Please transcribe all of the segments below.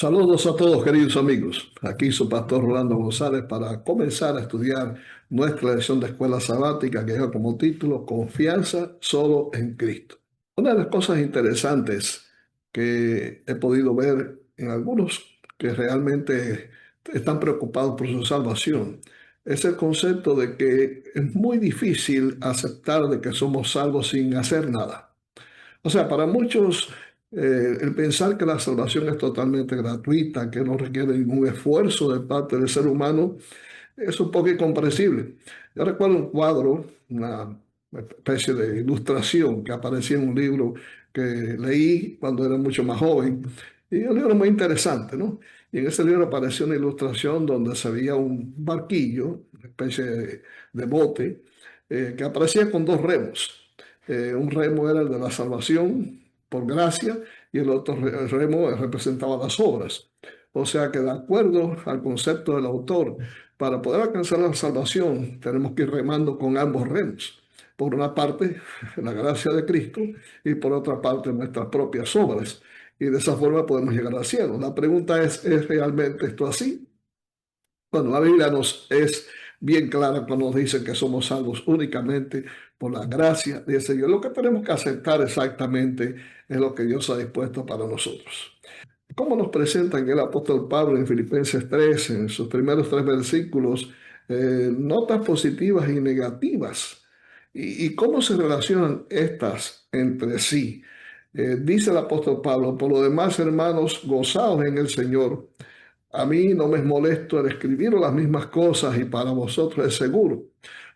Saludos a todos, queridos amigos. Aquí su pastor Rolando González para comenzar a estudiar nuestra lección de escuela sabática que lleva como título Confianza solo en Cristo. Una de las cosas interesantes que he podido ver en algunos que realmente están preocupados por su salvación es el concepto de que es muy difícil aceptar de que somos salvos sin hacer nada. O sea, para muchos, el pensar que la salvación es totalmente gratuita, que no requiere ningún esfuerzo de parte del ser humano, es un poco incomprensible. Yo recuerdo un cuadro, una especie de ilustración que aparecía en un libro que leí cuando era mucho más joven, y un libro muy interesante, ¿no? Y en ese libro apareció una ilustración donde se veía un barquillo, una especie de bote, que aparecía con dos remos. Un remo era el de la salvación por gracia y el otro remo representaba las obras. O sea que de acuerdo al concepto del autor, para poder alcanzar la salvación tenemos que ir remando con ambos remos. Por una parte, la gracia de Cristo y por otra parte nuestras propias obras. Y de esa forma podemos llegar al cielo. La pregunta ¿es realmente esto así? Bueno, la Biblia nos es bien clara cuando nos dice que somos salvos únicamente por la gracia de Dios. Lo que tenemos que aceptar exactamente es lo que Dios ha dispuesto para nosotros. ¿Cómo nos presenta el apóstol Pablo en Filipenses 3, en sus primeros tres versículos, notas positivas y negativas? ¿Y cómo se relacionan estas entre sí? Dice el apóstol Pablo, por lo demás, hermanos, gozaos en el Señor. A mí no me es molesto el escribir las mismas cosas y para vosotros es seguro.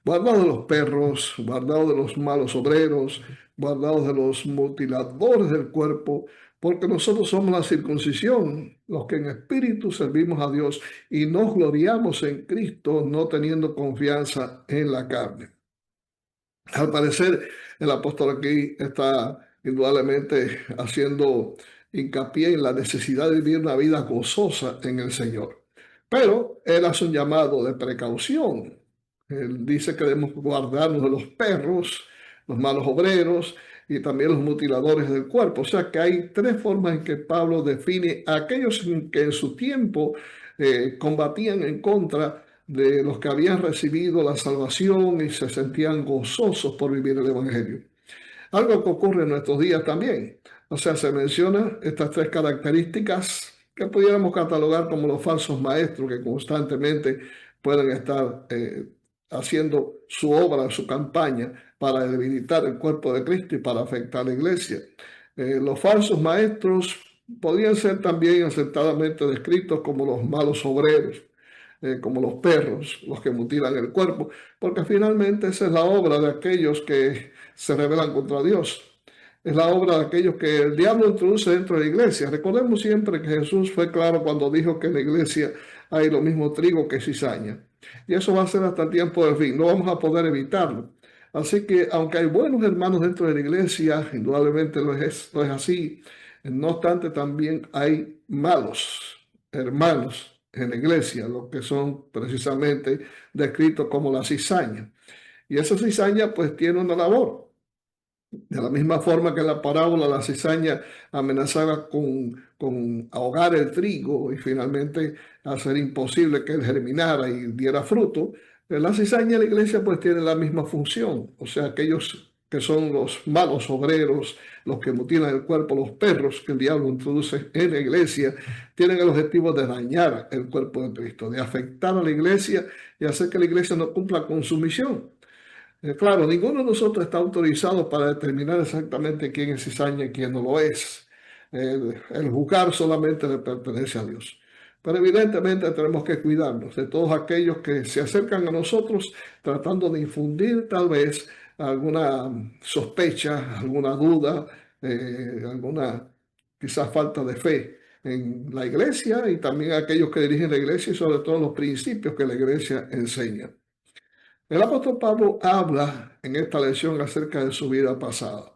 Guardaos de los perros, guardaos de los malos obreros, guardaos de los mutiladores del cuerpo, porque nosotros somos la circuncisión, los que en espíritu servimos a Dios y nos gloriamos en Cristo, no teniendo confianza en la carne. Al parecer, el apóstol aquí está indudablemente haciendo hincapié en la necesidad de vivir una vida gozosa en el Señor. Pero él hace un llamado de precaución. Él dice que debemos guardarnos de los perros, los malos obreros y también los mutiladores del cuerpo. O sea que hay tres formas en que Pablo define a aquellos que en su tiempo combatían en contra de los que habían recibido la salvación y se sentían gozosos por vivir el Evangelio. Algo que ocurre en nuestros días también. O sea, se mencionan estas tres características que pudiéramos catalogar como los falsos maestros que constantemente pueden estar haciendo su obra, su campaña para debilitar el cuerpo de Cristo y para afectar a la iglesia. Los falsos maestros podrían ser también aceptadamente descritos como los malos obreros, como los perros, los que mutilan el cuerpo, porque finalmente esa es la obra de aquellos que se rebelan contra Dios. Es la obra de aquellos que el diablo introduce dentro de la iglesia. Recordemos siempre que Jesús fue claro cuando dijo que en la iglesia hay lo mismo trigo que cizaña. Y eso va a ser hasta el tiempo del fin. No vamos a poder evitarlo. Así que aunque hay buenos hermanos dentro de la iglesia, indudablemente no es así. No obstante, también hay malos hermanos en la iglesia, los que son precisamente descritos como la cizaña. Y esa cizaña pues tiene una labor. De la misma forma que en la parábola la cizaña amenazaba con ahogar el trigo y finalmente hacer imposible que él germinara y diera fruto, la cizaña en la iglesia pues tiene la misma función. O sea, aquellos que son los malos obreros, los que mutilan el cuerpo, los perros que el diablo introduce en la iglesia, tienen el objetivo de dañar el cuerpo de Cristo, de afectar a la iglesia y hacer que la iglesia no cumpla con su misión. Claro, ninguno de nosotros está autorizado para determinar exactamente quién es cizaña y quién no lo es. El juzgar solamente le pertenece a Dios. Pero evidentemente tenemos que cuidarnos de todos aquellos que se acercan a nosotros tratando de infundir tal vez alguna sospecha, alguna duda, alguna quizás falta de fe en la iglesia y también aquellos que dirigen la iglesia y sobre todo los principios que la iglesia enseña. El apóstol Pablo habla en esta lección acerca de su vida pasada.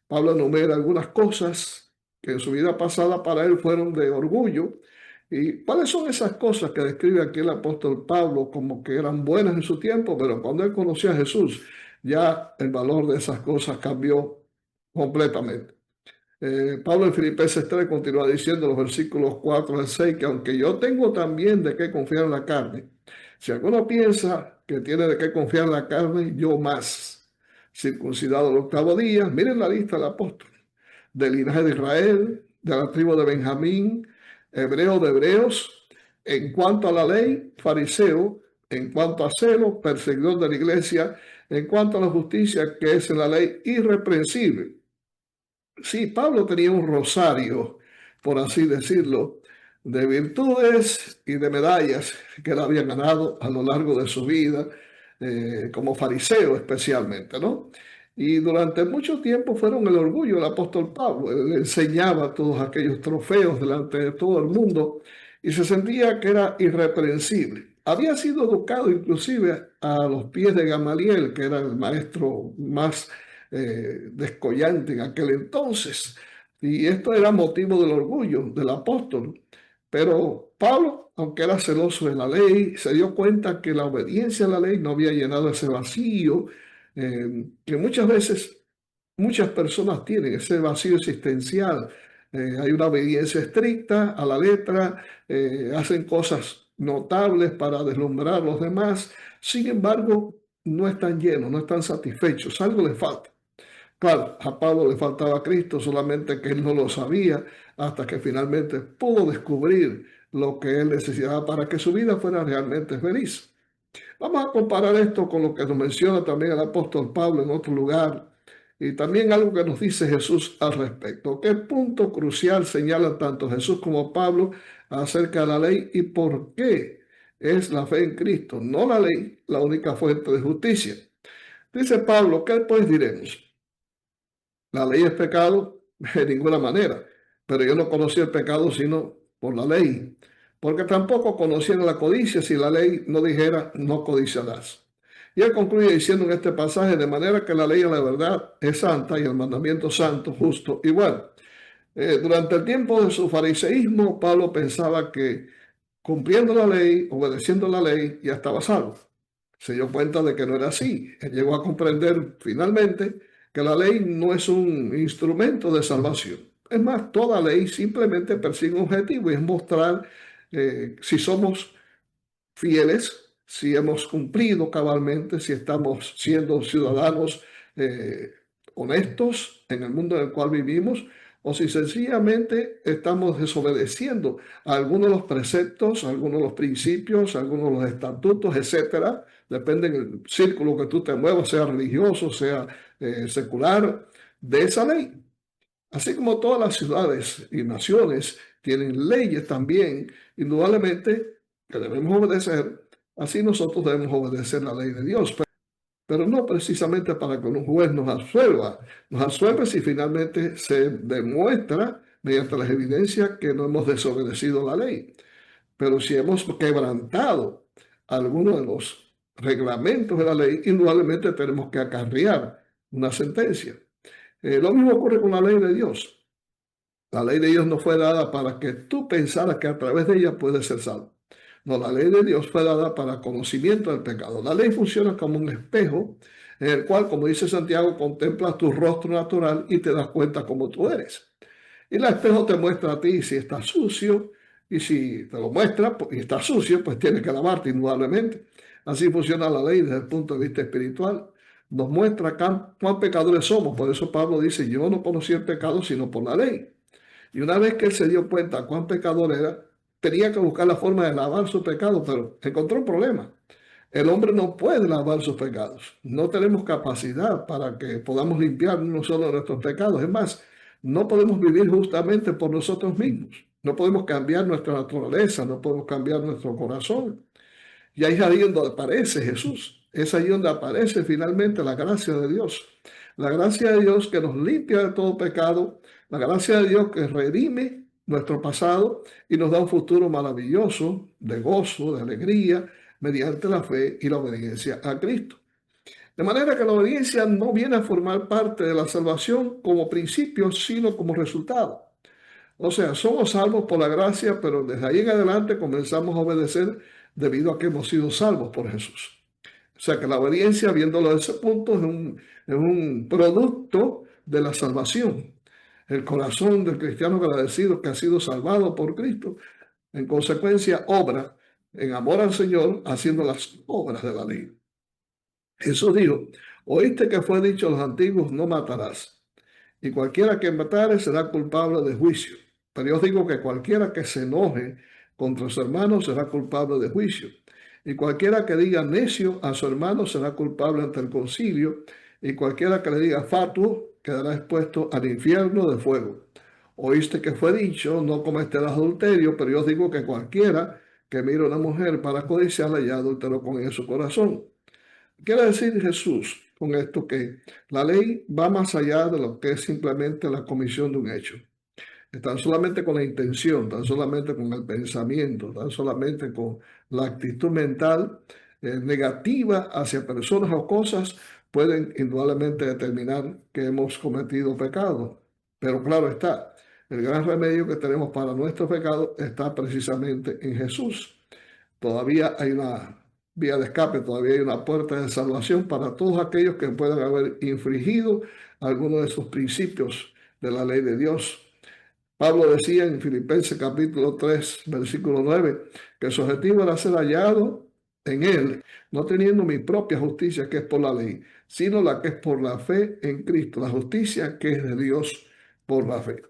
Pablo enumera algunas cosas que en su vida pasada para él fueron de orgullo. ¿Y cuáles son esas cosas que describe aquí el apóstol Pablo como que eran buenas en su tiempo, pero cuando él conoció a Jesús, ya el valor de esas cosas cambió completamente? Pablo en Filipenses 3 continúa diciendo en los versículos 4 al 6 que aunque yo tengo también de qué confiar en la carne, si alguno piensa que tiene de qué confiar en la carne, yo más, circuncidado el octavo día, miren la lista del apóstol, del linaje de Israel, de la tribu de Benjamín, hebreo de hebreos, en cuanto a la ley, fariseo, en cuanto a celo, perseguidor de la iglesia, en cuanto a la justicia que es en la ley, irreprensible. Sí, Pablo tenía un rosario, por así decirlo, de virtudes y de medallas que él había ganado a lo largo de su vida, como fariseo especialmente, ¿no? Y durante mucho tiempo fueron el orgullo del apóstol Pablo. Él enseñaba todos aquellos trofeos delante de todo el mundo y se sentía que era irreprensible. Había sido educado inclusive a los pies de Gamaliel, que era el maestro más descollante en aquel entonces. Y esto era motivo del orgullo del apóstol. Pero Pablo, aunque era celoso de la ley, se dio cuenta que la obediencia a la ley no había llenado ese vacío que muchas veces muchas personas tienen, ese vacío existencial. Hay una obediencia estricta a la letra, hacen cosas notables para deslumbrar a los demás, sin embargo, no están llenos, no están satisfechos, algo les falta. Claro, a Pablo le faltaba Cristo, solamente que él no lo sabía hasta que finalmente pudo descubrir lo que él necesitaba para que su vida fuera realmente feliz. Vamos a comparar esto con lo que nos menciona también el apóstol Pablo en otro lugar y también algo que nos dice Jesús al respecto. ¿Qué punto crucial señalan tanto Jesús como Pablo acerca de la ley y por qué es la fe en Cristo, no la ley, la única fuente de justicia? Dice Pablo, ¿qué pues diremos? ¿La ley es pecado? De ninguna manera. Pero yo no conocí el pecado sino por la ley. Porque tampoco conocían la codicia si la ley no dijera no codiciarás. Y él concluye diciendo en este pasaje, de manera que la ley de la verdad es santa y el mandamiento santo, justo y bueno. Durante el tiempo de su fariseísmo, Pablo pensaba que cumpliendo la ley, obedeciendo la ley, ya estaba salvo. Se dio cuenta de que no era así. Él llegó a comprender finalmente que la ley no es un instrumento de salvación. Es más, toda ley simplemente persigue un objetivo y es mostrar si somos fieles, si hemos cumplido cabalmente, si estamos siendo ciudadanos eh, honestos en el mundo en el cual vivimos, o si sencillamente estamos desobedeciendo a algunos de los preceptos, a algunos de los principios, a algunos de los estatutos, etcétera. Depende del círculo que tú te muevas, sea religioso, sea secular, de esa ley. Así como todas las ciudades y naciones tienen leyes también, indudablemente que debemos obedecer, así nosotros debemos obedecer la ley de Dios, pero no precisamente para que un juez nos absuelva si finalmente se demuestra mediante las evidencias que no hemos desobedecido la ley. Pero si hemos quebrantado alguno de los reglamentos de la ley, indudablemente tenemos que acarrear una sentencia. Lo mismo ocurre con la ley de Dios. La ley de Dios no fue dada para que tú pensaras que a través de ella puedes ser salvo. No, la ley de Dios fue dada para conocimiento del pecado. La ley funciona como un espejo en el cual, como dice Santiago, contemplas tu rostro natural y te das cuenta cómo tú eres. Y el espejo te muestra a ti si estás sucio y si te lo muestra y estás sucio, pues tienes que lavarte indudablemente. Así funciona la ley desde el punto de vista espiritual. Nos muestra cuán pecadores somos. Por eso Pablo dice, yo no conocí el pecado sino por la ley. Y una vez que él se dio cuenta cuán pecador era, tenía que buscar la forma de lavar su pecado, pero encontró un problema. El hombre no puede lavar sus pecados. No tenemos capacidad para que podamos limpiar no solo nuestros pecados. Es más, no podemos vivir justamente por nosotros mismos. No podemos cambiar nuestra naturaleza, no podemos cambiar nuestro corazón. Y ahí es ahí donde aparece Jesús. Es ahí donde aparece finalmente la gracia de Dios. La gracia de Dios que nos limpia de todo pecado. La gracia de Dios que redime nuestro pasado y nos da un futuro maravilloso, de gozo, de alegría, mediante la fe y la obediencia a Cristo. De manera que la obediencia no viene a formar parte de la salvación como principio, sino como resultado. O sea, somos salvos por la gracia, pero desde ahí en adelante comenzamos a obedecer debido a que hemos sido salvos por Jesús. O sea que la obediencia, viéndolo desde ese punto, es un producto de la salvación. El corazón del cristiano agradecido que ha sido salvado por Cristo, en consecuencia, obra en amor al Señor, haciendo las obras de la ley. Jesús dijo, oíste que fue dicho a los antiguos, no matarás, y cualquiera que matare será culpable de juicio. Pero yo os digo que cualquiera que se enoje contra su hermano será culpable de juicio. Y cualquiera que diga necio a su hermano será culpable ante el concilio. Y cualquiera que le diga fatuo quedará expuesto al infierno de fuego. Oíste que fue dicho, no cometerás adulterio, pero yo os digo que cualquiera que mire a una mujer para codiciarla ya adulteró con ella en su corazón. Quiere decir Jesús con esto que la ley va más allá de lo que es simplemente la comisión de un hecho. Tan solamente con la intención, tan solamente con el pensamiento, tan solamente con la actitud mental negativa hacia personas o cosas, pueden indudablemente determinar que hemos cometido pecado. Pero claro está, el gran remedio que tenemos para nuestro pecado está precisamente en Jesús. Todavía hay una vía de escape, todavía hay una puerta de salvación para todos aquellos que puedan haber infringido algunos de esos principios de la ley de Dios. Pablo decía en Filipenses capítulo 3, versículo 9, que su objetivo era ser hallado en él, no teniendo mi propia justicia que es por la ley, sino la que es por la fe en Cristo, la justicia que es de Dios por la fe.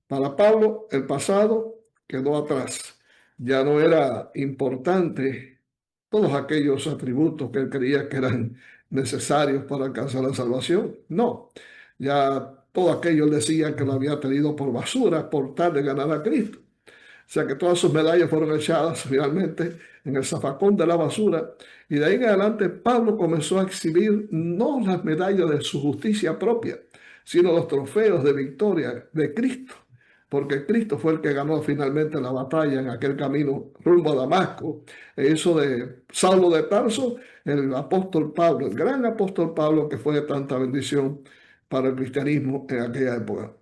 Para Pablo, el pasado quedó atrás. Ya no era importante todos aquellos atributos que él creía que eran necesarios para alcanzar la salvación. No, ya todo aquello él decía que lo había tenido por basura por tal de ganar a Cristo. O sea que todas sus medallas fueron echadas finalmente en el zafacón de la basura. Y de ahí en adelante Pablo comenzó a exhibir no las medallas de su justicia propia, sino los trofeos de victoria de Cristo. Porque Cristo fue el que ganó finalmente la batalla en aquel camino rumbo a Damasco. Eso de Saulo de Tarso, el apóstol Pablo, el gran apóstol Pablo que fue de tanta bendición para el cristianismo en aquella época.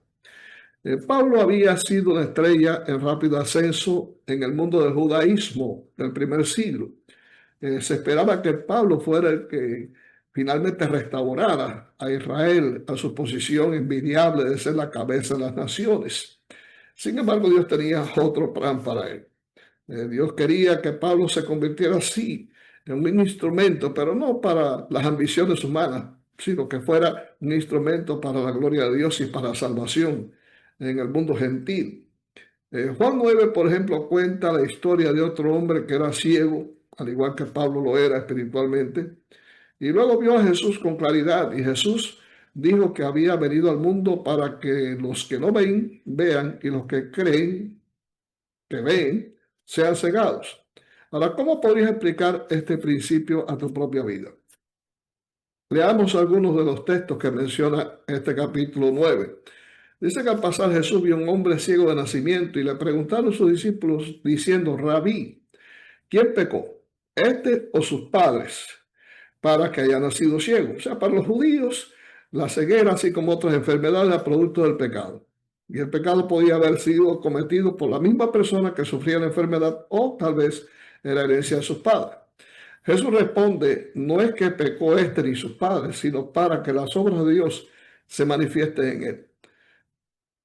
Pablo había sido una estrella en rápido ascenso en el mundo del judaísmo del primer siglo. Se esperaba que Pablo fuera el que finalmente restaurara a Israel a su posición envidiable de ser la cabeza de las naciones. Sin embargo, Dios tenía otro plan para él. Dios quería que Pablo se convirtiera así en un instrumento, pero no para las ambiciones humanas, sino que fuera un instrumento para la gloria de Dios y para salvación en el mundo gentil. Juan 9, por ejemplo, cuenta la historia de otro hombre que era ciego, al igual que Pablo lo era espiritualmente, y luego vio a Jesús con claridad, y Jesús dijo que había venido al mundo para que los que no ven, vean, y los que creen, que ven, sean cegados. Ahora, ¿cómo podrías explicar este principio a tu propia vida? Leamos algunos de los textos que menciona este capítulo 9. Dice que al pasar Jesús vio un hombre ciego de nacimiento y le preguntaron sus discípulos diciendo, Rabí, ¿quién pecó? ¿Este o sus padres? Para que haya nacido ciego. O sea, para los judíos, la ceguera, así como otras enfermedades, era producto del pecado. Y el pecado podía haber sido cometido por la misma persona que sufría la enfermedad o tal vez era herencia de sus padres. Jesús responde, no es que pecó este ni sus padres, sino para que las obras de Dios se manifiesten en él.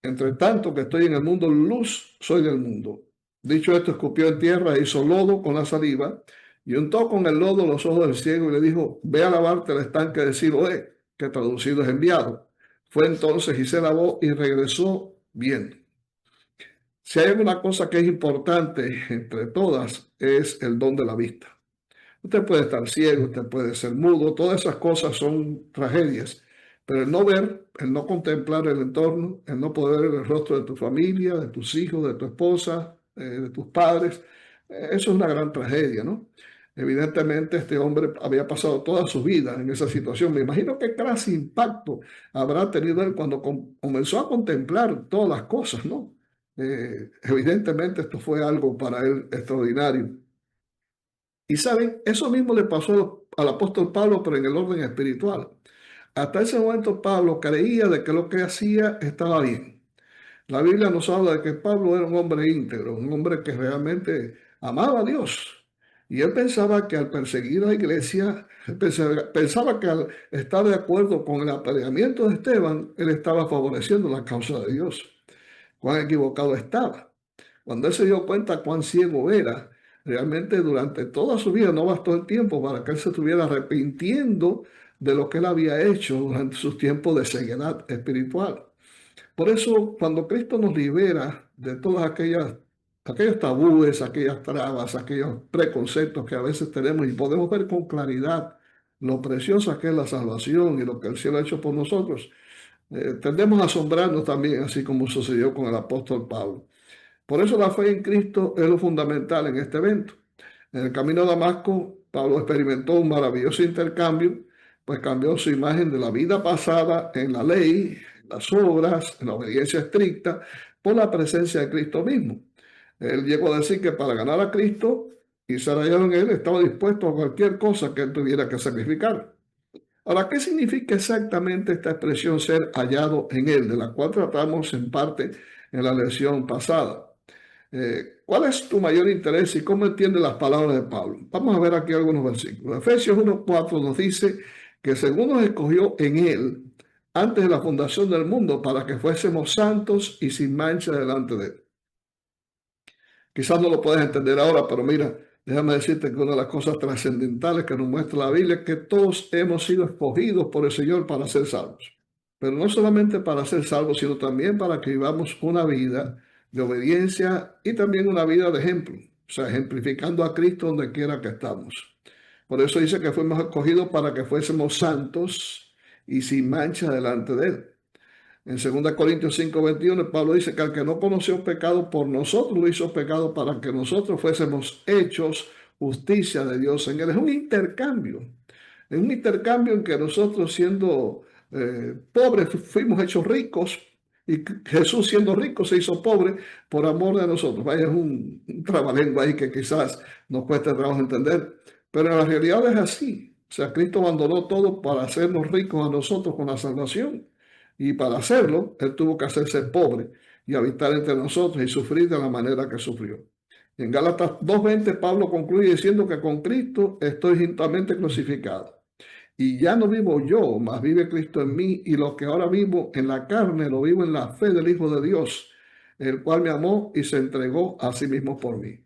Entre tanto que estoy en el mundo, luz soy del mundo. Dicho esto, escupió en tierra e hizo lodo con la saliva y untó con el lodo los ojos del ciego y le dijo, ve a lavarte al estanque de Siloé, que traducido es enviado. Fue entonces y se lavó y regresó viendo. Si hay una cosa que es importante entre todas, es el don de la vista. Usted puede estar ciego, usted puede ser mudo, todas esas cosas son tragedias. Pero el no ver, el no contemplar el entorno, el no poder ver el rostro de tu familia, de tus hijos, de tu esposa, de tus padres, eso es una gran tragedia, ¿no? Evidentemente este hombre había pasado toda su vida en esa situación. Me imagino qué clase de impacto habrá tenido él cuando comenzó a contemplar todas las cosas, ¿no? Evidentemente esto fue algo para él extraordinario. Y saben, eso mismo le pasó al apóstol Pablo, pero en el orden espiritual. Hasta ese momento Pablo creía de que lo que hacía estaba bien. La Biblia nos habla de que Pablo era un hombre íntegro, un hombre que realmente amaba a Dios. Y él pensaba que al perseguir a la iglesia, pensaba que al estar de acuerdo con el apedreamiento de Esteban, él estaba favoreciendo la causa de Dios. Cuán equivocado estaba. Cuando él se dio cuenta cuán ciego era, realmente durante toda su vida no bastó el tiempo para que él se estuviera arrepintiendo de lo que él había hecho durante sus tiempos de ceguedad espiritual. Por eso, cuando Cristo nos libera de todas aquellos tabúes, aquellas trabas, aquellos preconceptos que a veces tenemos y podemos ver con claridad lo preciosa que es la salvación y lo que el cielo ha hecho por nosotros, tendemos a asombrarnos también, así como sucedió con el apóstol Pablo. Por eso la fe en Cristo es lo fundamental en este evento. En el camino a Damasco, Pablo experimentó un maravilloso intercambio, pues cambió su imagen de la vida pasada en la ley, en las obras, en la obediencia estricta, por la presencia de Cristo mismo. Él llegó a decir que para ganar a Cristo y ser hallado en él, estaba dispuesto a cualquier cosa que él tuviera que sacrificar. Ahora, ¿qué significa exactamente esta expresión ser hallado en él, de la cual tratamos en parte en la lección pasada? ¿Cuál es tu mayor interés y cómo entiendes las palabras de Pablo? Vamos a ver aquí algunos versículos. Efesios 1:4 nos dice que según nos escogió en él antes de la fundación del mundo para que fuésemos santos y sin mancha delante de él. Quizás no lo puedes entender ahora, pero mira, déjame decirte que una de las cosas trascendentales que nos muestra la Biblia es que todos hemos sido escogidos por el Señor para ser salvos. Pero no solamente para ser salvos, sino también para que vivamos una vida de obediencia y también una vida de ejemplo, o sea, ejemplificando a Cristo donde quiera que estamos. Por eso dice que fuimos escogidos para que fuésemos santos y sin mancha delante de Él. En 2 Corintios 5:21, Pablo dice que al que no conoció pecado por nosotros lo hizo pecado para que nosotros fuésemos hechos justicia de Dios en él. Es un intercambio en que nosotros siendo pobres fuimos hechos ricos y Jesús siendo rico se hizo pobre por amor de nosotros. Vaya, es un trabalengua ahí que quizás nos cuesta trabajo entender, pero en la realidad es así. O sea, Cristo abandonó todo para hacernos ricos a nosotros con la salvación. Y para hacerlo, Él tuvo que hacerse pobre y habitar entre nosotros y sufrir de la manera que sufrió. En Gálatas 2:20, Pablo concluye diciendo que con Cristo estoy juntamente crucificado. Y ya no vivo yo, mas vive Cristo en mí, y lo que ahora vivo en la carne lo vivo en la fe del Hijo de Dios, el cual me amó y se entregó a sí mismo por mí.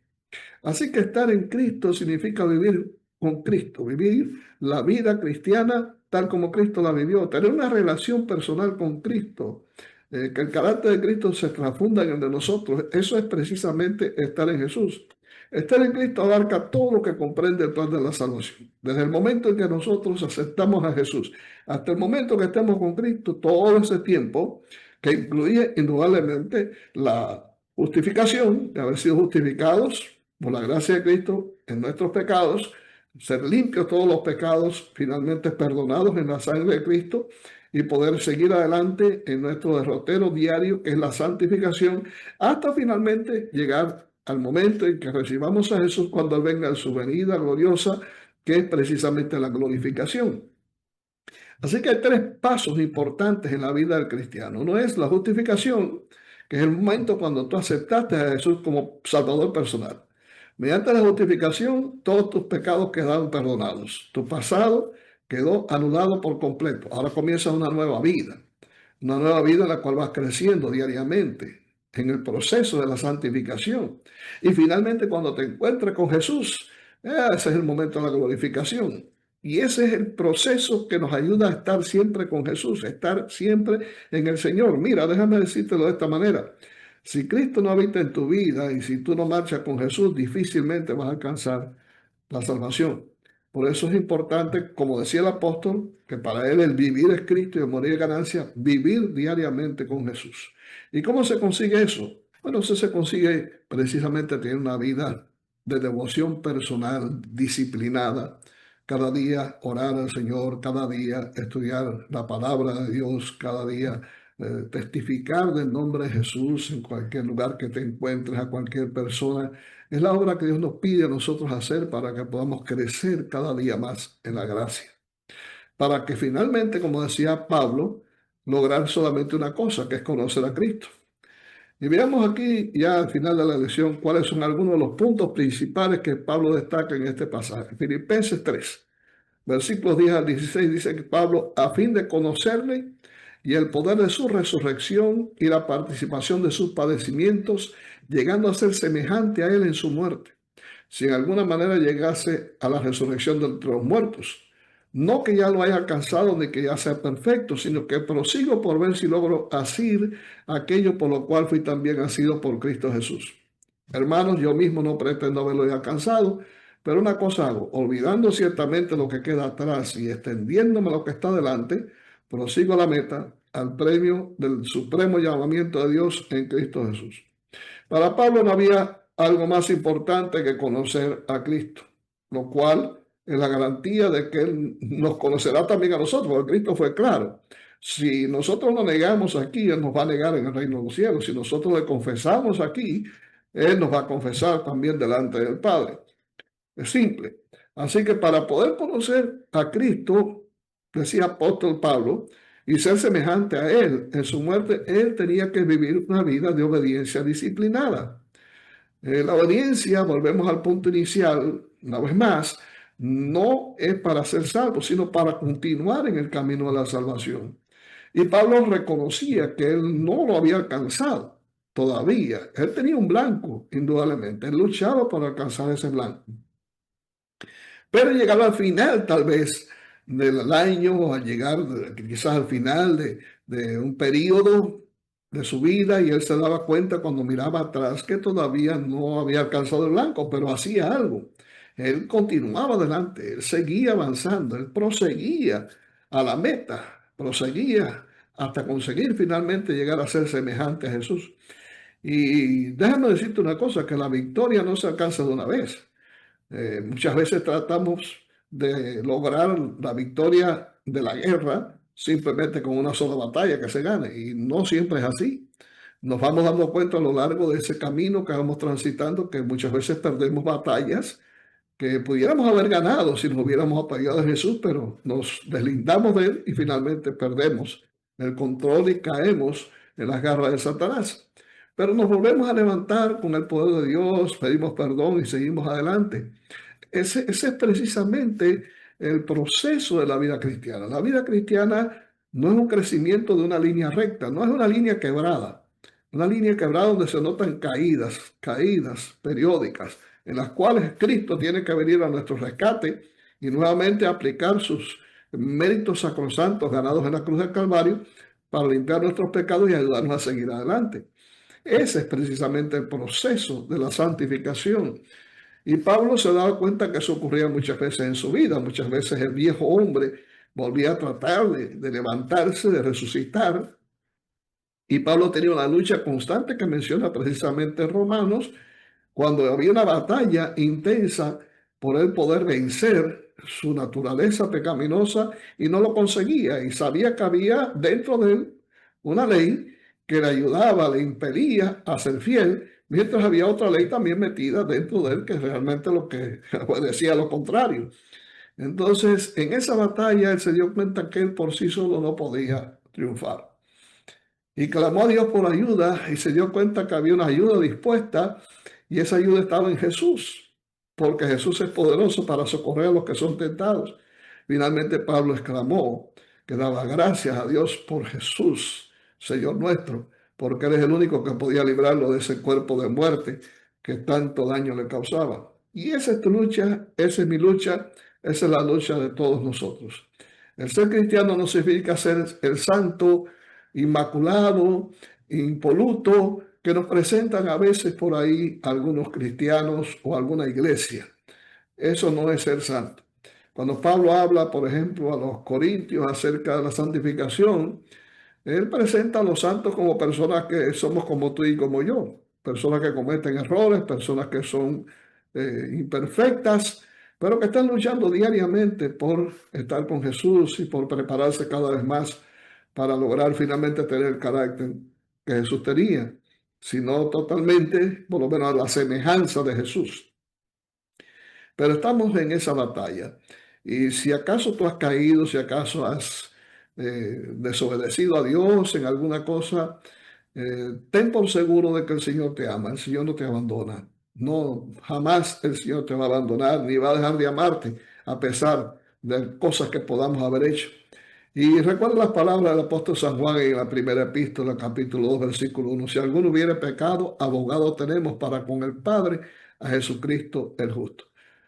Así que estar en Cristo significa vivir con Cristo, vivir la vida cristiana tal como Cristo la vivió, tener una relación personal con Cristo, que el carácter de Cristo se transfunda en el de nosotros. Eso es precisamente estar en Jesús. Estar en Cristo abarca todo lo que comprende el plan de la salvación. Desde el momento en que nosotros aceptamos a Jesús hasta el momento que estemos con Cristo, todo ese tiempo que incluye indudablemente la justificación, de haber sido justificados por la gracia de Cristo en nuestros pecados, ser limpios todos los pecados, finalmente perdonados en la sangre de Cristo y poder seguir adelante en nuestro derrotero diario, que es la santificación, hasta finalmente llegar al momento en que recibamos a Jesús cuando Él venga en su venida gloriosa, que es precisamente la glorificación. Así que hay tres pasos importantes en la vida del cristiano. Uno es la justificación, que es el momento cuando tú aceptaste a Jesús como Salvador personal. Mediante la justificación, todos tus pecados quedaron perdonados. Tu pasado quedó anulado por completo. Ahora comienza una nueva vida en la cual vas creciendo diariamente en el proceso de la santificación. Y finalmente, cuando te encuentres con Jesús, ese es el momento de la glorificación. Y ese es el proceso que nos ayuda a estar siempre con Jesús, estar siempre en el Señor. Mira, déjame decírtelo de esta manera. Si Cristo no habita en tu vida y si tú no marchas con Jesús, difícilmente vas a alcanzar la salvación. Por eso es importante, como decía el apóstol, que para él el vivir es Cristo y el morir es ganancia, vivir diariamente con Jesús. ¿Y cómo se consigue eso? Bueno, eso se consigue precisamente tener una vida de devoción personal, disciplinada, cada día orar al Señor, cada día estudiar la palabra de Dios, cada día testificar del nombre de Jesús en cualquier lugar que te encuentres, a cualquier persona. Es la obra que Dios nos pide a nosotros hacer para que podamos crecer cada día más en la gracia. Para que finalmente, como decía Pablo, lograr solamente una cosa, que es conocer a Cristo. Y veamos aquí ya al final de la lección cuáles son algunos de los puntos principales que Pablo destaca en este pasaje. Filipenses 3, versículos 10 al 16 dice que Pablo, a fin de conocerle y el poder de su resurrección y la participación de sus padecimientos, llegando a ser semejante a él en su muerte, si en alguna manera llegase a la resurrección de entre los muertos. No que ya lo haya alcanzado ni que ya sea perfecto, sino que prosigo por ver si logro asir aquello por lo cual fui también asido por Cristo Jesús. Hermanos, yo mismo no pretendo haberlo ya alcanzado, pero una cosa hago, olvidando ciertamente lo que queda atrás y extendiéndome lo que está delante, prosigo a la meta, al premio del supremo llamamiento de Dios en Cristo Jesús. Para Pablo no había algo más importante que conocer a Cristo, lo cual es la garantía de que Él nos conocerá también a nosotros, porque Cristo fue claro. Si nosotros lo negamos aquí, Él nos va a negar en el reino de los cielos. Si nosotros le confesamos aquí, Él nos va a confesar también delante del Padre. Es simple. Así que para poder conocer a Cristo, decía apóstol Pablo, y ser semejante a Él en su muerte, Él tenía que vivir una vida de obediencia disciplinada. La obediencia, volvemos al punto inicial, una vez más, no es para ser salvo, sino para continuar en el camino de la salvación. Y Pablo reconocía que él no lo había alcanzado todavía. Él tenía un blanco, indudablemente. Él luchaba para alcanzar ese blanco. Pero llegaba al final, tal vez, del año, al llegar quizás al final de un periodo de su vida, y él se daba cuenta cuando miraba atrás que todavía no había alcanzado el blanco, pero hacía algo. Él continuaba adelante, él seguía avanzando, él proseguía a la meta, proseguía hasta conseguir finalmente llegar a ser semejante a Jesús. Y déjame decirte una cosa, que la victoria no se alcanza de una vez. Muchas veces tratamos de lograr la victoria de la guerra simplemente con una sola batalla que se gane y no siempre es así. Nos vamos dando cuenta a lo largo de ese camino que vamos transitando que muchas veces perdemos batallas que pudiéramos haber ganado si nos hubiéramos apoyado en Jesús, pero nos deslindamos de él y finalmente perdemos el control y caemos en las garras de Satanás. Pero nos volvemos a levantar con el poder de Dios, pedimos perdón y seguimos adelante. Ese es precisamente el proceso de la vida cristiana. La vida cristiana no es un crecimiento de una línea recta, no es una línea quebrada. Una línea quebrada donde se notan caídas, caídas periódicas, en las cuales Cristo tiene que venir a nuestro rescate y nuevamente aplicar sus méritos sacrosantos ganados en la cruz del Calvario para limpiar nuestros pecados y ayudarnos a seguir adelante. Ese es precisamente el proceso de la santificación. Y Pablo se daba cuenta que eso ocurría muchas veces en su vida. Muchas veces el viejo hombre volvía a tratar de levantarse, de resucitar. Y Pablo tenía una lucha constante que menciona precisamente en Romanos, cuando había una batalla intensa por él poder vencer su naturaleza pecaminosa y no lo conseguía. Y sabía que había dentro de él una ley que le ayudaba, le impedía a ser fiel, mientras había otra ley también metida dentro de él que realmente lo que decía lo contrario. Entonces, en esa batalla él se dio cuenta que él por sí solo no podía triunfar. Y clamó a Dios por ayuda y se dio cuenta que había una ayuda dispuesta y esa ayuda estaba en Jesús, porque Jesús es poderoso para socorrer a los que son tentados. Finalmente Pablo exclamó que daba gracias a Dios por Jesús, Señor nuestro, porque Él es el único que podía librarlo de ese cuerpo de muerte que tanto daño le causaba. Y esa es tu lucha, esa es mi lucha, esa es la lucha de todos nosotros. El ser cristiano no significa ser el santo inmaculado, impoluto, que nos presentan a veces por ahí algunos cristianos o alguna iglesia. Eso no es ser santo. Cuando Pablo habla, por ejemplo, a los corintios acerca de la santificación, él presenta a los santos como personas que somos como tú y como yo, personas que cometen errores, personas que son imperfectas, pero que están luchando diariamente por estar con Jesús y por prepararse cada vez más para lograr finalmente tener el carácter que Jesús tenía, sino totalmente, por lo menos a la semejanza de Jesús. Pero estamos en esa batalla. Y si acaso tú has caído, si acaso has desobedecido a Dios en alguna cosa, Ten por seguro de que el Señor te ama, el Señor no te abandona. No, jamás el Señor te va a abandonar ni va a dejar de amarte a pesar de cosas que podamos haber hecho. Y recuerda las palabras del apóstol San Juan en la primera epístola, capítulo 2 versículo 1. Si alguno hubiere pecado, abogado tenemos para con el Padre, a Jesucristo el justo.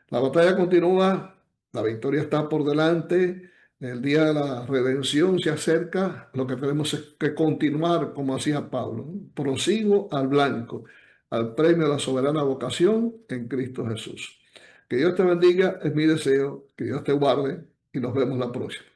La batalla continúa, la victoria está por delante, el día de la redención se acerca, lo que tenemos es que continuar como hacía Pablo. Prosigo al blanco, al premio de la soberana vocación en Cristo Jesús. Que Dios te bendiga, es mi deseo, que Dios te guarde y nos vemos la próxima.